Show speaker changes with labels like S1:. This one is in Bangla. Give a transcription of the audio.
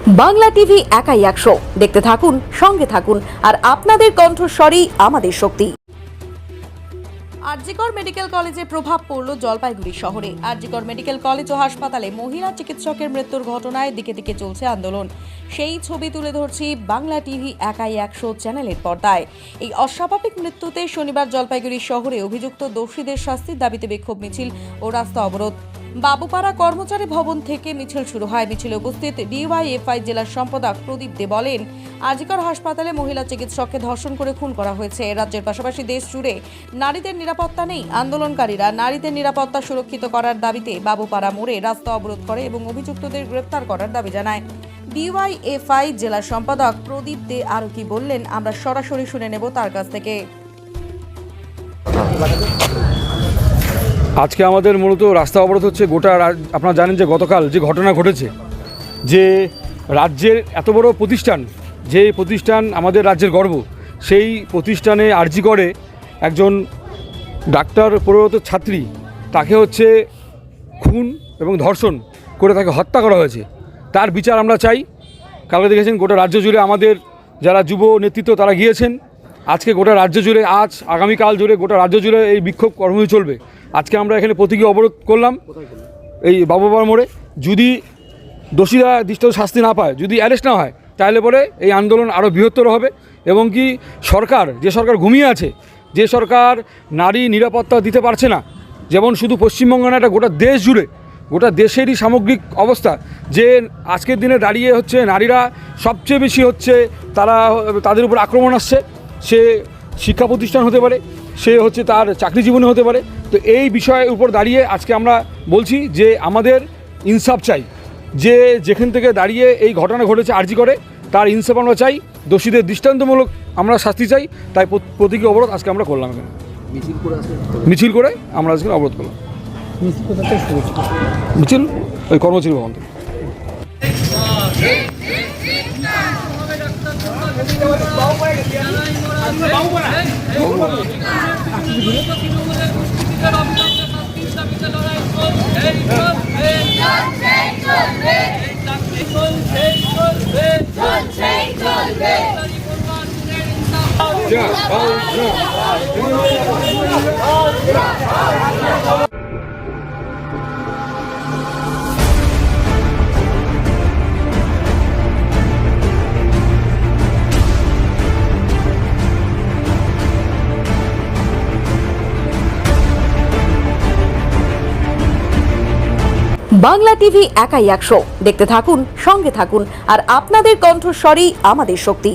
S1: বাংলা টিভি একাই একশো, দেখতে থাকুন, সঙ্গে থাকুন, আর আপনাদের কণ্ঠস্বরই আমাদের শক্তি। আরজিকর মেডিকেল কলেজে প্রভাব পড়ল জলপাইগুড়ি শহরে। আরজিকর মেডিকেল কলেজ ও হাসপাতালে মহিলা চিকিৎসকের মৃত্যুর ঘটনায় দিকে দিকে চলছে আন্দোলন। সেই ছবি তুলে ধরছি বাংলা টিভি একাই একশো চ্যানেলের পর্দায়। এই অস্বাভাবিক মৃত্যুতে শনিবার জলপাইগুড়ি শহরে অভিযুক্ত দোষীদের শাস্তির দাবিতে বিক্ষোভ মিছিল ও রাস্তা অবরোধ। বাবুপাড়া কর্মচারী ভবন থেকে মিছিল শুরু হয়। মিছিলে উপস্থিত ডিওয়াইএফআই জেলার সম্পাদক প্রদীপ দে বলেন, আরজিকর হাসপাতালে মহিলা চিকিৎসককে ধর্ষণ করে খুন করা হয়েছে। রাজ্যের পাশাপাশি দেশ জুড়ে নারীদের নিরাপত্তা নেই। আন্দোলনকারীরা নারীদের নিরাপত্তা সুরক্ষিত করার দাবিতে বাবুপাড়া মোড়ে রাস্তা অবরোধ করে এবং অভিযুক্তদের গ্রেপ্তার করার দাবি জানায়। ডিওয়াইএফআই জেলার সম্পাদক প্রদীপ দে আরও কি বললেন, আমরা সরাসরি শুনে নেব তার কাছ থেকে।
S2: আজকে আমাদের মূলত রাস্তা অবরোধ হচ্ছে গোটা আপনারা জানেন যে গতকাল যে ঘটনা ঘটেছে, যে রাজ্যের এত বড় প্রতিষ্ঠান, যে প্রতিষ্ঠান আমাদের রাজ্যের গর্ব, সেই প্রতিষ্ঠানে আরজিকরে একজন ডাক্তার পরিণত ছাত্রী, তাকে হচ্ছে খুন এবং ধর্ষণ করে তাকে হত্যা করা হয়েছে। তার বিচার আমরা চাই। কালকে দেখেছেন গোটা রাজ্য জুড়ে আমাদের যারা যুব নেতৃত্ব তারা গিয়েছেন। আজকে গোটা রাজ্য জুড়ে, আজ আগামীকাল জুড়ে গোটা রাজ্য জুড়ে এই বিক্ষোভ কর্মসূচি চলবে। আজকে আমরা এখানে প্রতীকী অবরোধ করলাম এই বাবুপাড়া মোড়ে। যদি দোষীরা দৃষ্ট শাস্তি না পায়, যদি অ্যারেস্ট না হয়, তাহলে পরে এই আন্দোলন আরও বৃহত্তর হবে। এবং কি সরকার, যে সরকার ঘুমিয়ে আছে, যে সরকার নারী নিরাপত্তা দিতে পারছে না, যেমন শুধু পশ্চিমবঙ্গ না, এটা গোটা দেশ জুড়ে, গোটা দেশেরই সামগ্রিক অবস্থা, যে আজকের দিনে দাঁড়িয়ে হচ্ছে নারীরা সবচেয়ে বেশি হচ্ছে তাদের উপর আক্রমণ আসছে। সে শিক্ষা প্রতিষ্ঠান হতে পারে, সে হচ্ছে তার চাকরি জীবনে হতে পারে। তো এই বিষয়ের উপর দাঁড়িয়ে আজকে আমরা বলছি যে আমাদের ইনসাফ চাই, যে যেখান থেকে দাঁড়িয়ে এই ঘটনা ঘটেছে আরজিকরে, তার ইনসাফ আমরা চাই, দোষীদের দৃষ্টান্তমূলক আমরা শাস্তি চাই। তাই প্রতীকী অবরোধ আজকে আমরা করলাম। এখানে মিছিল করে আমরা আজকে অবরোধ করলাম। মিছিল ওই কর্মচারী ভবন থেকে।
S1: বাংলা টিভি একাই একশো, দেখতে থাকুন, সঙ্গে থাকুন, আর আপনাদের কণ্ঠস্বরই আমাদের শক্তি।